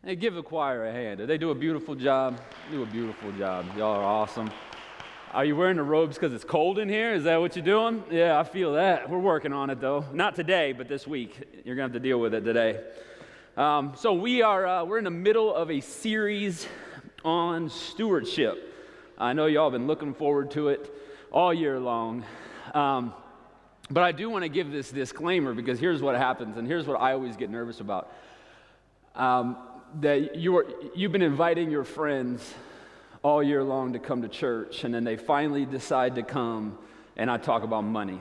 Hey, give the choir a hand. They do a beautiful job. Do a beautiful job. Y'all are awesome. Are you wearing the robes because it's cold in here? Is that what you're doing? Yeah, I feel that. We're working on it, though. Not today, but this week. You're going to have to deal with it today. So we're in the middle of a series on stewardship. I know y'all have been looking forward to it all year long. But I do want to give this disclaimer because here's what happens, and here's what I always get nervous about. That you've been inviting your friends all year long to come to church, and then they finally decide to come, and I talk about money,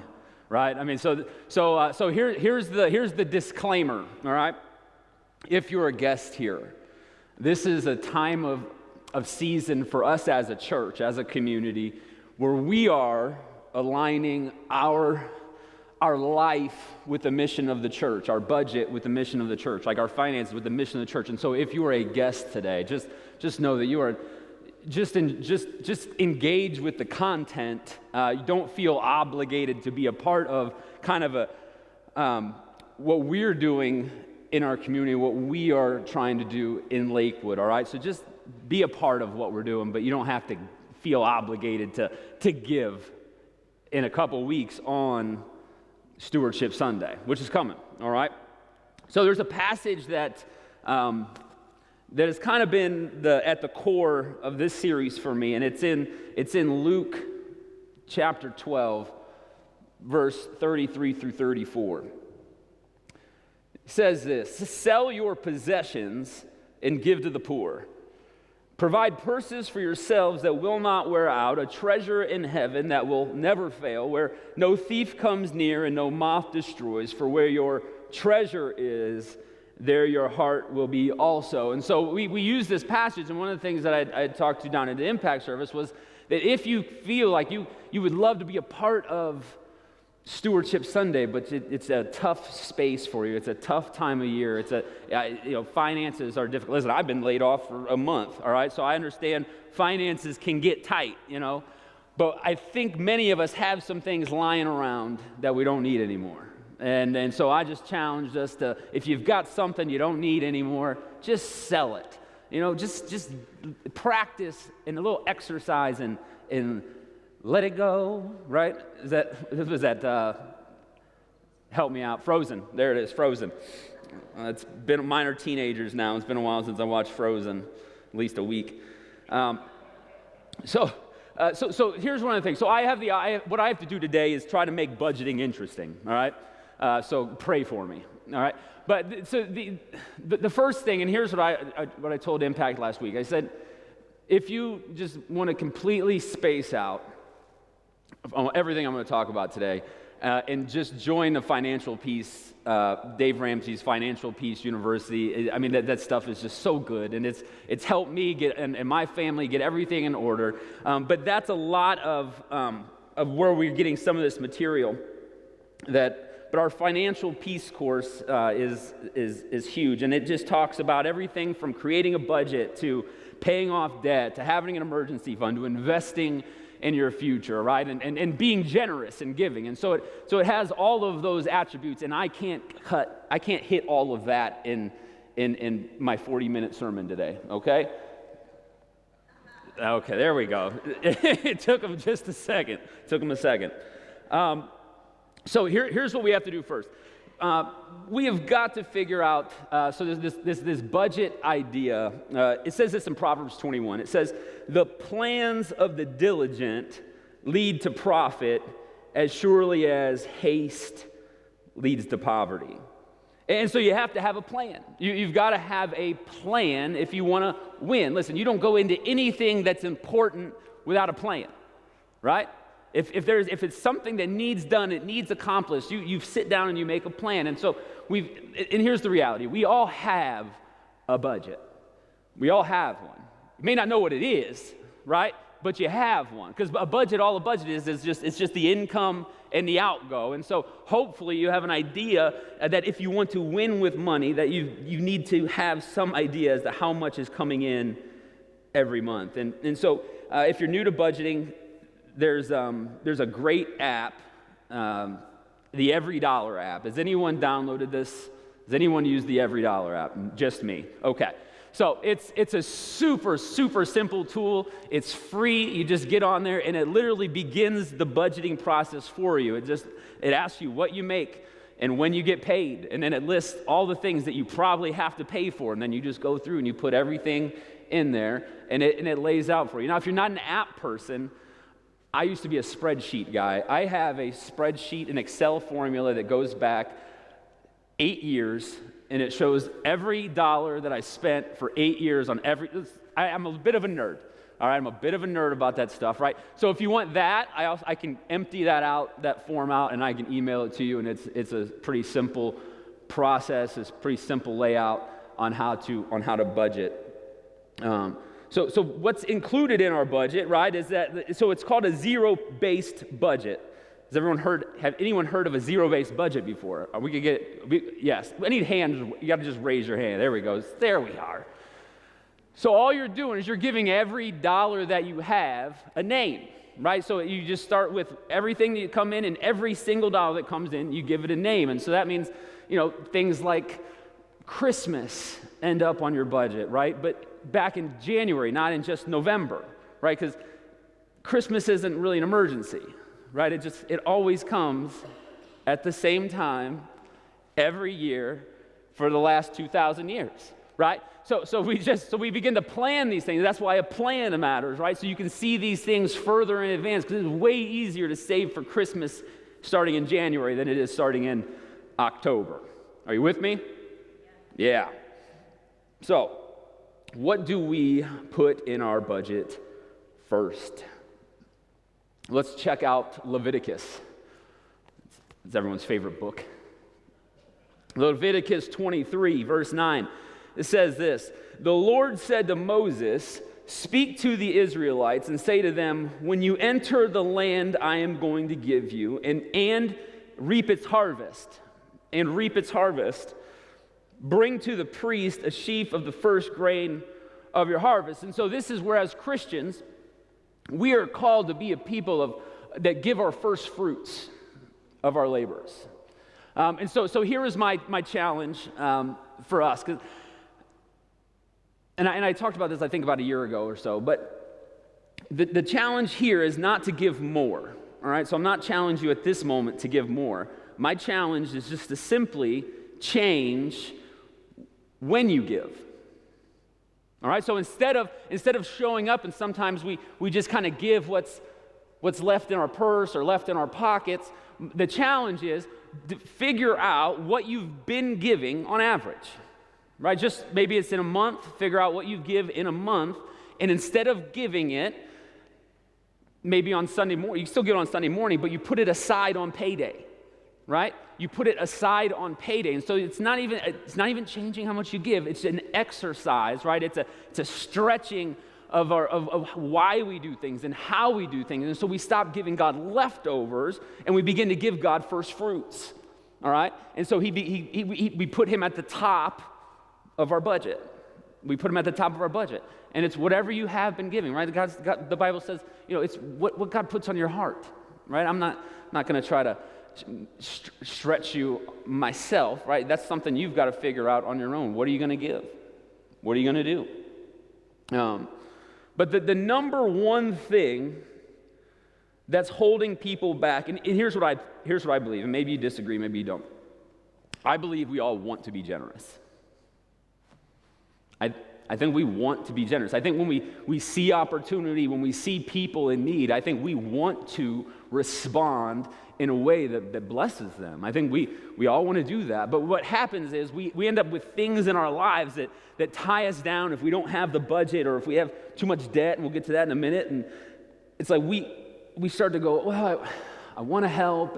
right? I mean, so here's the disclaimer, all right? If you're a guest here, this is a time of season for us as a church, as a community, where we are aligning our life with the mission of the church, our budget with the mission of the church, like our finances with the mission of the church. And so if you are a guest today, just know that you are just engage with the content. You don't feel obligated to be a part of kind of what we're doing in our community, what we are trying to do in Lakewood, all right? So just be a part of what we're doing, but you don't have to feel obligated to give in a couple weeks on Stewardship Sunday, which is coming, all right? So there's a passage that has kind of been at the core of this series for me, and it's in Luke chapter 12, verse 33 through 34. It says this: "Sell your possessions and give to the poor. Provide purses for yourselves that will not wear out, a treasure in heaven that will never fail, where no thief comes near and no moth destroys. For where your treasure is, there your heart will be also." And so we use this passage, and one of the things that I talked to down at the Impact service was that if you feel like you would love to be a part of Stewardship Sunday, but it's a tough space for you. It's a tough time of year. Finances are difficult. Listen, I've been laid off for a month, all right? So I understand finances can get tight, But I think many of us have some things lying around that we don't need anymore. And so I just challenged us to, if you've got something you don't need anymore, just sell it. Just practice and a little exercise in let it go, right? Help me out, Frozen. There it is, Frozen. It's been, mine are teenagers now. It's been a while since I watched Frozen, at least a week. So here's one of the things. So what I have to do today is try to make budgeting interesting, all right? So pray for me, all right? But so the first thing, and here's what I told Impact last week. I said, if you just want to completely space out on everything I'm going to talk about today, and just join the Financial Peace, Dave Ramsey's Financial Peace University. I mean, that stuff is just so good, and it's helped me get and my family get everything in order. But that's a lot of where we're getting some of this material. But our Financial Peace course is huge, and it just talks about everything from creating a budget to paying off debt to having an emergency fund to investing in your future, right? And being generous and giving. And so it has all of those attributes, and I can't hit all of that in my 40-minute sermon today, okay? Okay, there we go. It took them just a second. So here's what we have to do first. We have got to figure out, so there's this budget idea. It says this in Proverbs 21. It says, "The plans of the diligent lead to profit as surely as haste leads to poverty." And so you have to have a plan. You've got to have a plan if you want to win. Listen, you don't go into anything that's important without a plan, right? If it's something that needs done, it needs accomplished, you sit down and you make a plan. And so and here's the reality. We all have a budget. We all have one. You may not know what it is, right? But you have one. Because all a budget is just the income and the outgo. And so hopefully you have an idea that if you want to win with money, that you need to have some idea as to how much is coming in every month. And so if you're new to budgeting, there's a great app, the Every Dollar app. Has anyone downloaded this? Has anyone used the Every Dollar app? Just me. Okay. So it's a super, super simple tool. It's free. You just get on there, and it literally begins the budgeting process for you. It asks you what you make and when you get paid, and then it lists all the things that you probably have to pay for, and then you just go through and you put everything in there, and it lays out for you. Now, if you're not an app person, I used to be a spreadsheet guy. I have a spreadsheet, an Excel formula that goes back 8 years, and it shows every dollar that I spent for 8 years on I'm a bit of a nerd. All right, I'm a bit of a nerd about that stuff, right? So if you want that, I can empty that form out, and I can email it to you, and it's a pretty simple process. It's a pretty simple layout on how to budget. So what's included in our budget, right, is that, so it's called a zero-based budget. Have anyone heard of a zero-based budget before? Yes. Any hands, you got to just raise your hand. There we go. There we are. So all you're doing is you're giving every dollar that you have a name, right? So you just start with everything that you come in, and every single dollar that comes in, you give it a name. And so that means, things like Christmas end up on your budget, right? But back in January, not in just November, right? Because Christmas isn't really an emergency, right? It always comes at the same time every year for the last 2,000 years, right? So we begin to plan these things. That's why a plan matters, right? So you can see these things further in advance, because it's way easier to save for Christmas starting in January than it is starting in October. Are you with me? Yeah. So, what do we put in our budget first? Let's check out Leviticus. It's everyone's favorite book. Leviticus 23, verse 9. It says this: "The Lord said to Moses, speak to the Israelites and say to them, when you enter the land I am going to give you, and reap its harvest, bring to the priest a sheaf of the first grain of your harvest." And so this is where, as Christians, we are called to be a people that give our first fruits of our labors. And so here is my challenge for us. And I talked about this, I think, about a year ago or so, but the challenge here is not to give more, all right? So I'm not challenging you at this moment to give more. My challenge is just to simply change when you give. All right, so instead of showing up, and sometimes we just kind of give what's left in our purse or left in our pockets, the challenge is to figure out what you've been giving on average. Right? Just maybe it's in a month, figure out what you give in a month, and instead of giving it maybe on Sunday morning, you still give it on Sunday morning, but you put it aside on payday, right? You put it aside on payday. And so it's not even changing how much you give. It's an exercise, right? It's a stretching of why we do things and how we do things. And so we stop giving God leftovers and we begin to give God first fruits. All right? And so we put him at the top of our budget. We put him at the top of our budget. And it's whatever you have been giving, right? The Bible says, it's what God puts on your heart, right? I'm not going to try to stretch you myself, right? That's something you've got to figure out on your own. What are you going to give? What are you going to do? But the number one thing that's holding people back, and here's what I believe, and maybe you disagree, maybe you don't. I believe we all want to be generous. I think we want to be generous. I think when we see opportunity, when we see people in need, I think we want to respond in a way that blesses them. I think we all want to do that. But what happens is we end up with things in our lives that tie us down if we don't have the budget, or if we have too much debt, and we'll get to that in a minute. And it's like we start to go, well, I want to help,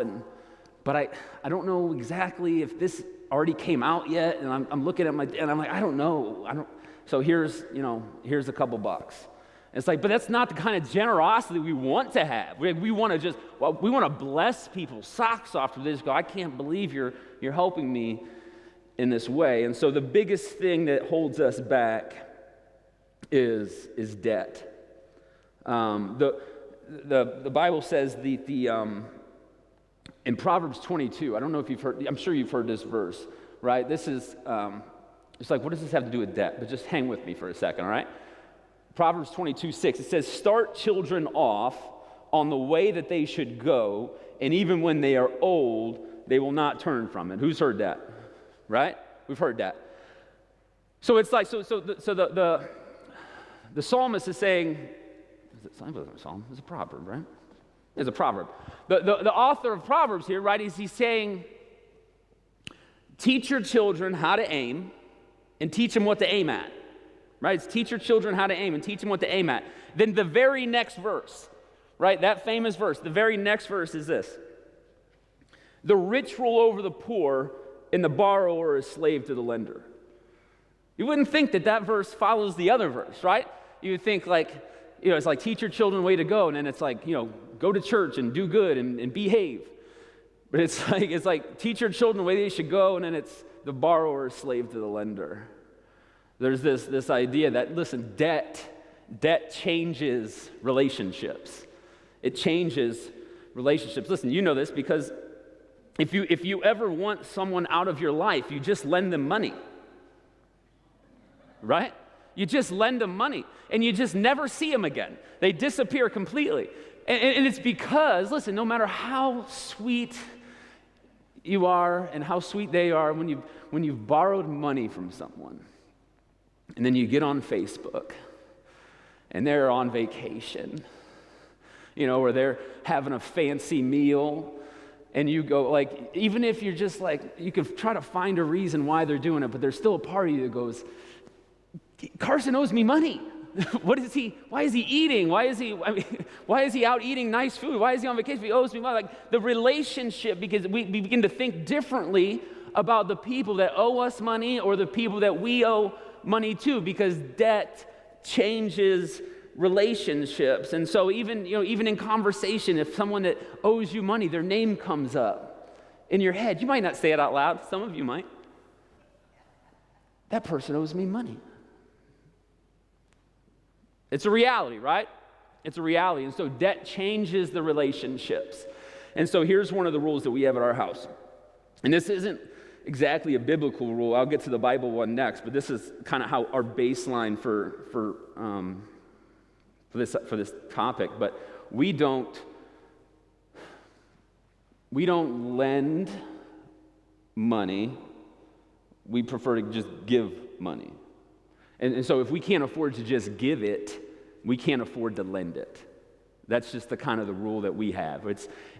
but I don't know exactly if this already came out yet, and I'm looking at and I'm like, I don't know. So here's a couple bucks. It's like, but that's not the kind of generosity we want to have. We want to bless people's socks off. They just go, I can't believe you're helping me in this way. And so the biggest thing that holds us back is debt. The Bible says in Proverbs 22, I don't know if you've heard, I'm sure you've heard this verse, right? This is It's like, what does this have to do with debt? But just hang with me for a second, all right? Proverbs 22:6, it says, start children off on the way that they should go, and even when they are old, they will not turn from it. Who's heard that? Right? We've heard that. So it's like, the psalmist is saying, it's not a psalm, it's a proverb, right? It's a proverb. The author of Proverbs here, right, he's saying, teach your children how to aim and teach them what to aim at. Right? It's teach your children how to aim and teach them what to aim at. Then the very next verse, right, that famous verse, the very next verse is this. The rich rule over the poor, and the borrower is slave to the lender. You wouldn't think that verse follows the other verse, right? You would think like, it's like teach your children the way to go, and then it's like, go to church and do good and behave. But it's like teach your children the way they should go, and then it's the borrower is slave to the lender. There's this idea that, listen, debt changes relationships. It changes relationships. Listen, you know this because if you ever want someone out of your life, you just lend them money. Right? You just lend them money, and you just never see them again. They disappear completely. And it's because, listen, no matter how sweet you are and how sweet they are, when you've borrowed money from someone, and then you get on Facebook, and they're on vacation, or they're having a fancy meal, and you go, like, even if you're just like, you could try to find a reason why they're doing it, but there's still a part of you that goes, Karson owes me money. Why is he eating? Why is he out eating nice food? Why is he on vacation? He owes me money. Like the relationship, because we begin to think differently about the people that owe us money or the people that we owe money to, because debt changes relationships. And so even in conversation, if someone that owes you money, their name comes up in your head, you might not say it out loud. Some of you might. That person owes me money. It's a reality, right? It's a reality. And so debt changes the relationships. And so here's one of the rules that we have at our house. And this isn't exactly a biblical rule. I'll get to the Bible one next, but this is kind of how our baseline for this topic. But we don't lend money. We prefer to just give money. And so if we can't afford to just give it, we can't afford to lend it. That's just the kind of the rule that we have.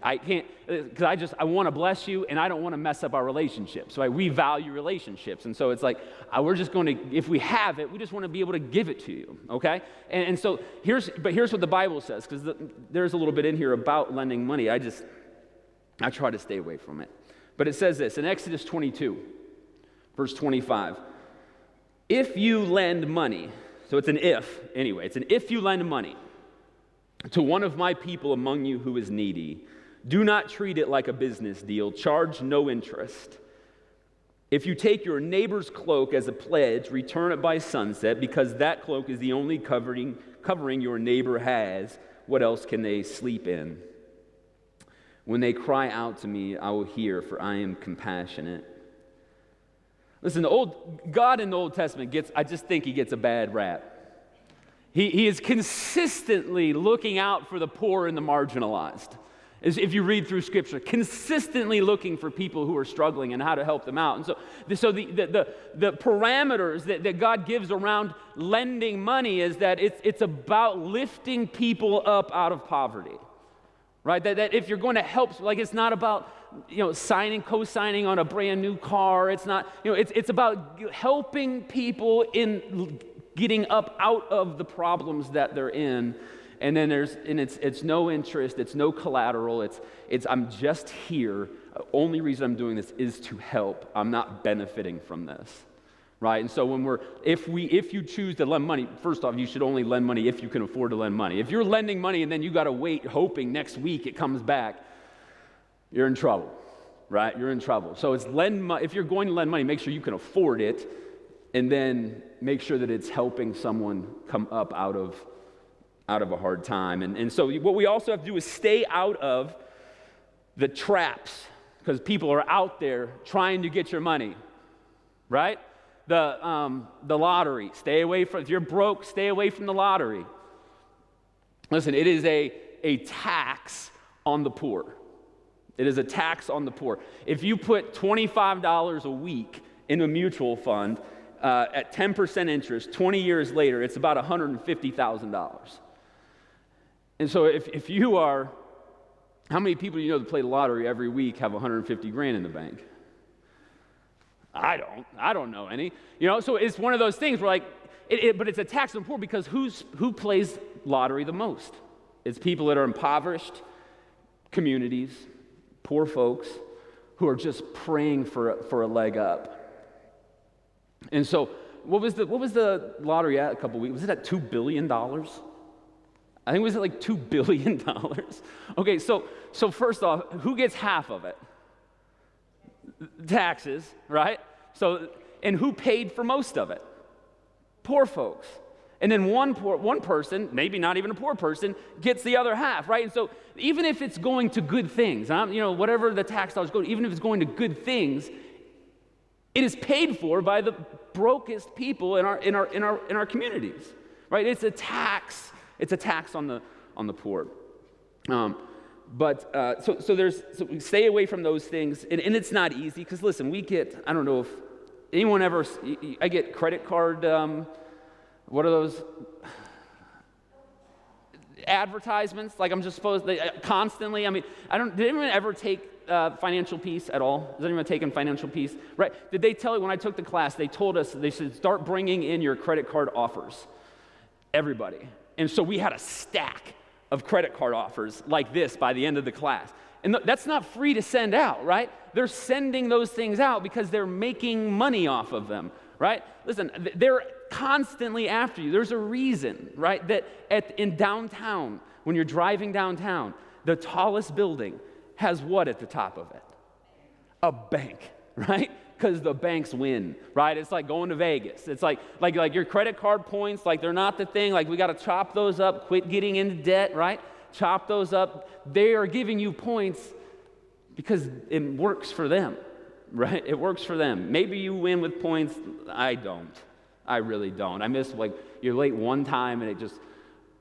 I can't, because I want to bless you, and I don't want to mess up our relationships, right? We value relationships, and so it's like, we're just going to, if we have it, we just want to be able to give it to you, okay? And so here's what the Bible says, because there's a little bit in here about lending money. I try to stay away from it. But it says this, in Exodus 22, verse 25, if you lend money, so it's an if, anyway, it's an if you lend money to one of my people among you who is needy, do not treat it like a business deal, charge no interest. If you take your neighbor's cloak as a pledge, return it by sunset, because that cloak is the only covering your neighbor has. What else can they sleep in? When they cry out to me, I will hear, for I am compassionate. Listen, God in the Old Testament I just think he gets a bad rap. He is consistently looking out for the poor and the marginalized. If you read through Scripture, consistently looking for people who are struggling and how to help them out. And so the parameters that God gives around lending money is that it's about lifting people up out of poverty. Right? That if you're going to help, like it's not about co-signing on a brand new car. It's not, it's about helping people in getting up out of the problems that they're in. And then it's no interest, it's no collateral. It's I'm just here. Only reason I'm doing this is to help. I'm not benefiting from this. Right? And so if you choose to lend money, first off, you should only lend money if you can afford to lend money. If you're lending money and then you got to wait hoping next week it comes back, you're in trouble, right? You're in trouble. So if you're going to lend money, make sure you can afford it, and then make sure that it's helping someone come up out of a hard time. And so what we also have to do is stay out of the traps, because people are out there trying to get your money, right? The lottery. Stay away from, if you're broke, stay away from the lottery. Listen, it is a tax on the poor. It is a tax on the poor. If you put $25 a week in a mutual fund at 10% interest, 20 years later, it's about $150,000. And so if you are, how many people you know that play the lottery every week have 150 grand in the bank? I don't know any. So it's one of those things where but it's a tax on the poor because who plays lottery the most? It's people that are impoverished communities, poor folks who are just praying for a leg up. And so what was the lottery at a couple weeks? Was it at $2 billion? I think it was at like $2 billion. Okay, so first off, who gets half of it? Taxes, right? So, and who paid for most of it? Poor folks. And then one person, maybe not even a poor person, gets the other half, right? And so even if it's going to good things, whatever the tax dollars go, even if it's going to good things, it is paid for by the brokest people in our communities, right? It's a tax. It's a tax on the poor. So we stay away from those things, and it's not easy because listen, I don't know if anyone ever, I get credit card. What are those advertisements? Like I'm just supposed constantly. Did anyone ever take financial peace at all? Has anyone taken financial peace? Right? Did they tell you when I took the class? They told us they should start bringing in your credit card offers. Everybody, and so we had a stack of credit card offers like this by the end of the class. And that's not free to send out, right? They're sending those things out because they're making money off of them, right? Listen, they're constantly after you. There's a reason, right, that in downtown, when you're driving downtown, the tallest building has what at the top of it? A bank, right? Because the banks win, right? It's like going to Vegas. It's like your credit card points, like they're not the thing. Like we got to chop those up, quit getting into debt, right? Chop those up. They are giving you points because it works for them, right? It works for them. Maybe you win with points. I don't. I really don't. I miss you're late one time and it just,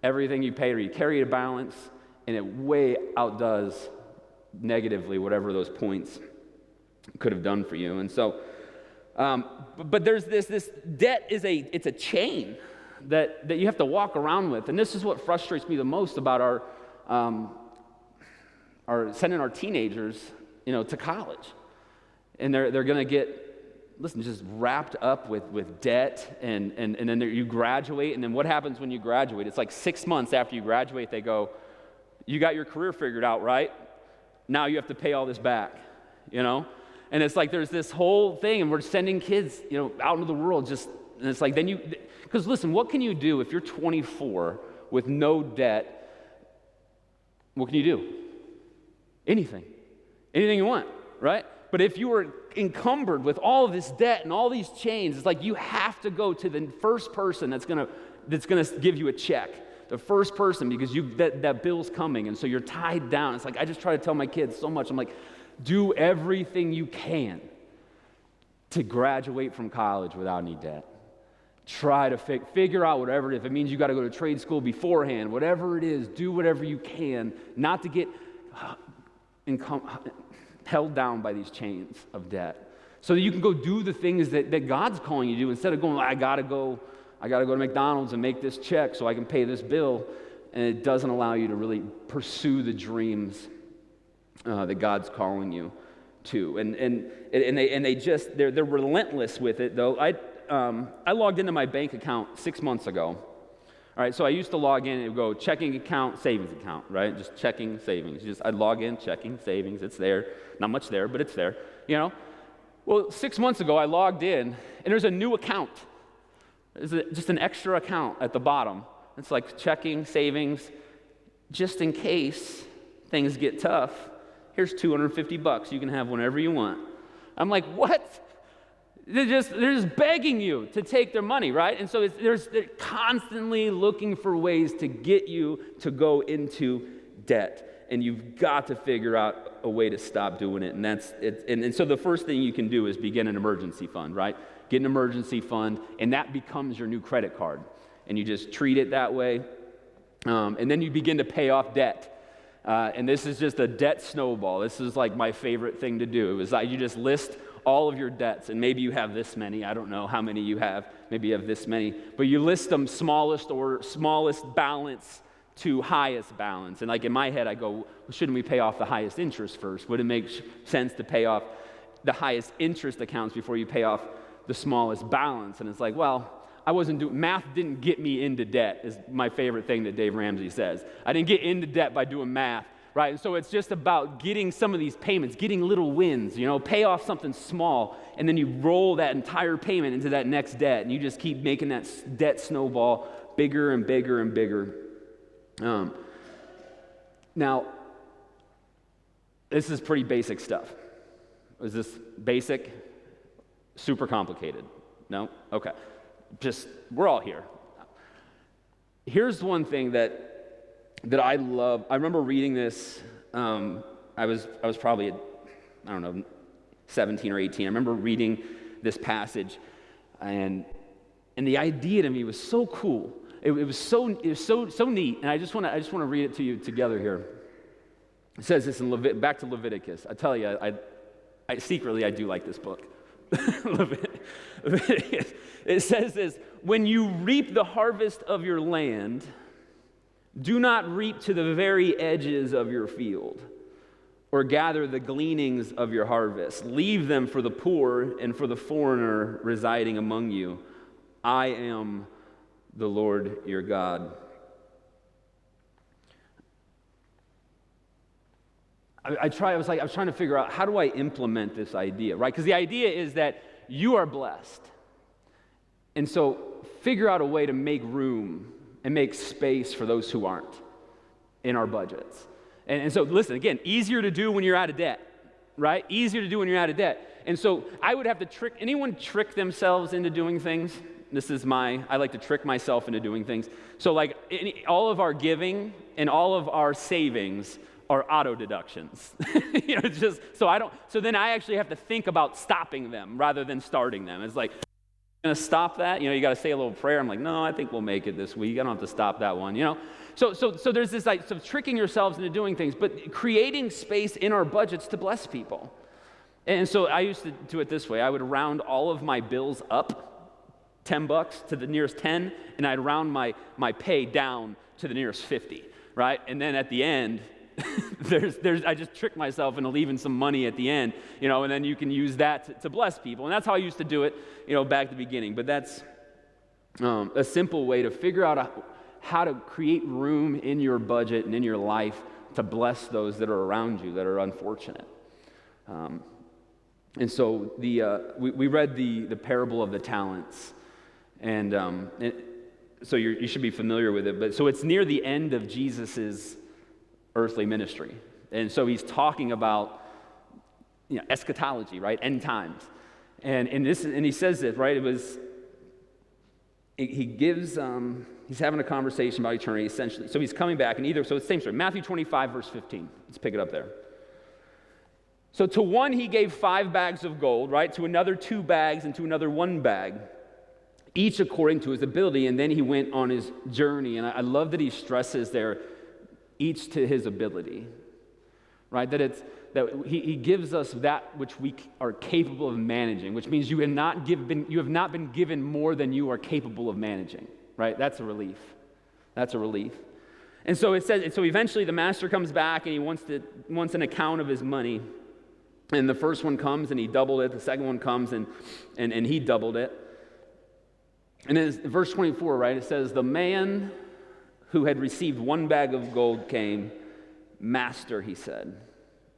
everything you pay or you carry a balance and it way outdoes negatively whatever those points could have done for you. And so, but there's this debt it's a chain that you have to walk around with. And this is what frustrates me the most about our sending our teenagers, to college. And they're going to get, just wrapped up with debt, and then you graduate, and then what happens when you graduate? It's like 6 months after you graduate, they go, you got your career figured out, right? Now you have to pay all this back, And it's like there's this whole thing, and we're sending kids, out into the world and it's like because listen, what can you do if you're 24 with no debt? What can you do? Anything you want, right? But if you were encumbered with all of this debt and all these chains, it's like you have to go to the first person that's gonna give you a check. The first person, because that bill's coming, and so you're tied down. It's like I just try to tell my kids so much. I'm like, do everything you can to graduate from college without any debt. Try to figure out whatever it is. If it means you got to go to trade school beforehand, whatever it is, do whatever you can not to get held down by these chains of debt, so that you can go do the things that God's calling you to do instead of going, I got to go to McDonald's and make this check so I can pay this bill, and it doesn't allow you to really pursue the dreams that God's calling you to. And they're relentless with it, though. I logged into my bank account 6 months ago. All right, so I used to log in and it would go checking account, savings account, right? Just checking, savings. I'd log in, checking, savings. It's there. Not much there, but it's there. Well, 6 months ago I logged in and there's a new account. There's just an extra account at the bottom. It's like checking, savings, just in case things get tough. Here's $250. You can have whenever you want. I'm like, what? They're just begging you to take their money, right? And so they're constantly looking for ways to get you to go into debt, and you've got to figure out a way to stop doing it. And that's it. And so the first thing you can do is begin an emergency fund, right? Get an emergency fund, and that becomes your new credit card. And you just treat it that way. And then you begin to pay off debt. And this is just a debt snowball. This is like my favorite thing to do. It was like you just list all of your debts, and maybe you have this many. I don't know how many you have. Maybe you have this many. But you list them smallest balance to highest balance. And like in my head, I go, well, shouldn't we pay off the highest interest first? Would it make sense to pay off the highest interest accounts before you pay off the smallest balance? And it's like, well, math didn't get me into debt, is my favorite thing that Dave Ramsey says. I didn't get into debt by doing math, right? And so it's just about getting some of these payments, getting little wins, pay off something small, and then you roll that entire payment into that next debt, and you just keep making that debt snowball bigger and bigger and bigger. Now, this is pretty basic stuff. Is this basic? Super complicated? No? Okay. We're all here. Here's one thing that I love. I remember reading this. I was probably, 17 or 18. I remember reading this passage, and the idea to me was so cool. It was so neat, and I just want to read it to you together here. It says this in back to Leviticus. I tell you, I secretly do like this book. Leviticus. It says this: when you reap the harvest of your land, do not reap to the very edges of your field, or gather the gleanings of your harvest. Leave them for the poor and for the foreigner residing among you. I am the Lord your God. I was trying to figure out, how do I implement this idea, right? Because the idea is that you are blessed. And so figure out a way to make room and make space for those who aren't in our budgets. And so listen, again, easier to do when you're out of debt, right? Easier to do when you're out of debt. And so I would have to anyone trick themselves into doing things? I like to trick myself into doing things. So all of our giving and all of our savings are auto deductions. So then I actually have to think about stopping them rather than starting them. It's like, going to stop that? You got to say a little prayer. I'm like, no, I think we'll make it this week. I don't have to stop that one, So there's this tricking yourselves into doing things, but creating space in our budgets to bless people. And so I used to do it this way. I would round all of my bills up $10 to the nearest 10, and I'd round my pay down to the nearest 50, right? And then at the end, I just trick myself into leaving some money at the end, and then you can use that to bless people. And that's how I used to do it, back at the beginning. But that's a simple way to figure out how to create room in your budget and in your life to bless those that are around you that are unfortunate. And so we read the parable of the talents, and so you should be familiar with it. But so it's near the end of Jesus's earthly ministry, and so he's talking about eschatology, right? End times, and he says this, right? He's having a conversation about eternity, essentially. So he's coming back, and so it's the same story. Matthew 25, verse 15. Let's pick it up there. So to one he gave 5 bags of gold, right? To another 2 bags, and to another 1 bag, each according to his ability. And then he went on his journey. And I love that he stresses there, each to his ability, right? That he gives us that which we are capable of managing, which means you have not been given more than you are capable of managing, right? That's a relief. That's a relief. And so it says, so eventually the master comes back and he wants an account of his money. And the first one comes and he doubled it. The second one comes and he doubled it. And then verse 24, right? It says, the man who had received 1 bag of gold came. Master, he said,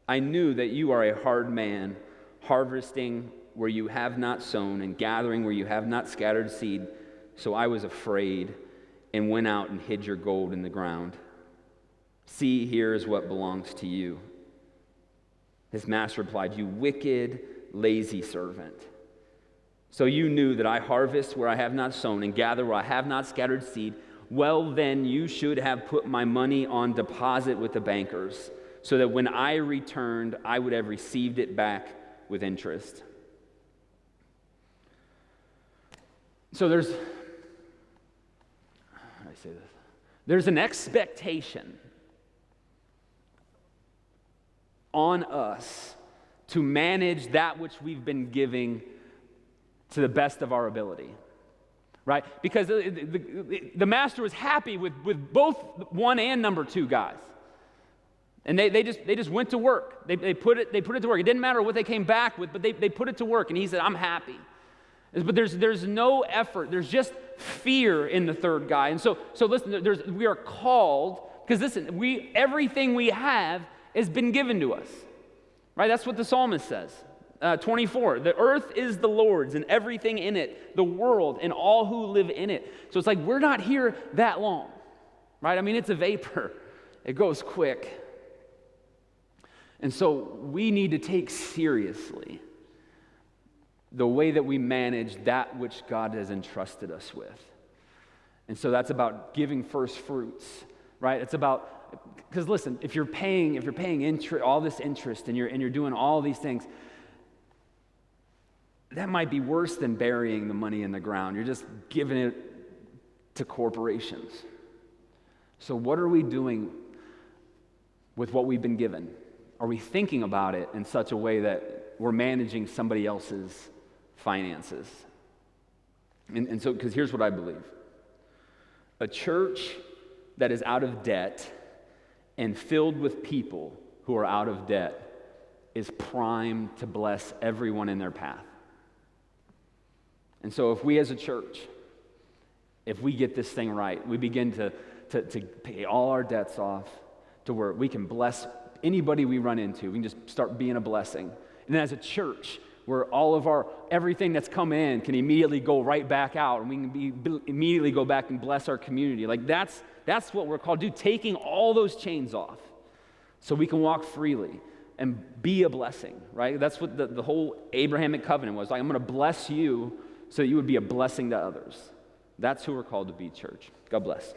I knew that you are a hard man, harvesting where you have not sown and gathering where you have not scattered seed. So I was afraid and went out and hid your gold in the ground. See, here is what belongs to you. His master replied, you wicked, lazy servant. So you knew that I harvest where I have not sown and gather where I have not scattered seed. Well, then you should have put my money on deposit with the bankers, so that when I returned, I would have received it back with interest. So how do I say this? There's an expectation on us to manage that which we've been giving to the best of our ability, right? Because the master was happy with both 1 and number 2 guys. And they just went to work. They put it to work. It didn't matter what they came back with, but they put it to work. And he said, I'm happy. But there's no effort. There's just fear in the third guy. And so listen, we are called, because listen, everything we have has been given to us. Right? That's what the psalmist says. 24, the earth is the Lord's and everything in it, the world and all who live in it. So it's like we're not here that long. Right? I mean, it's a vapor. It goes quick. And so we need to take seriously the way that we manage that which God has entrusted us with. And so that's about giving first fruits, right? It's about, because listen, if you're paying all this interest and you're doing all these things, that might be worse than burying the money in the ground. You're just giving it to corporations. So what are we doing with what we've been given? Are we thinking about it in such a way that we're managing somebody else's finances? And so, because here's what I believe. A church that is out of debt and filled with people who are out of debt is primed to bless everyone in their path. And so if we as a church, if we get this thing right, we begin to pay all our debts off to where we can bless anybody we run into. We can just start being a blessing. And then as a church, where all of everything that's come in can immediately go right back out, and we can immediately go back and bless our community. Like that's what we're called to do, taking all those chains off so we can walk freely and be a blessing, right? That's what the whole Abrahamic covenant was. Like, I'm going to bless you so that you would be a blessing to others. That's who we're called to be, church. God bless.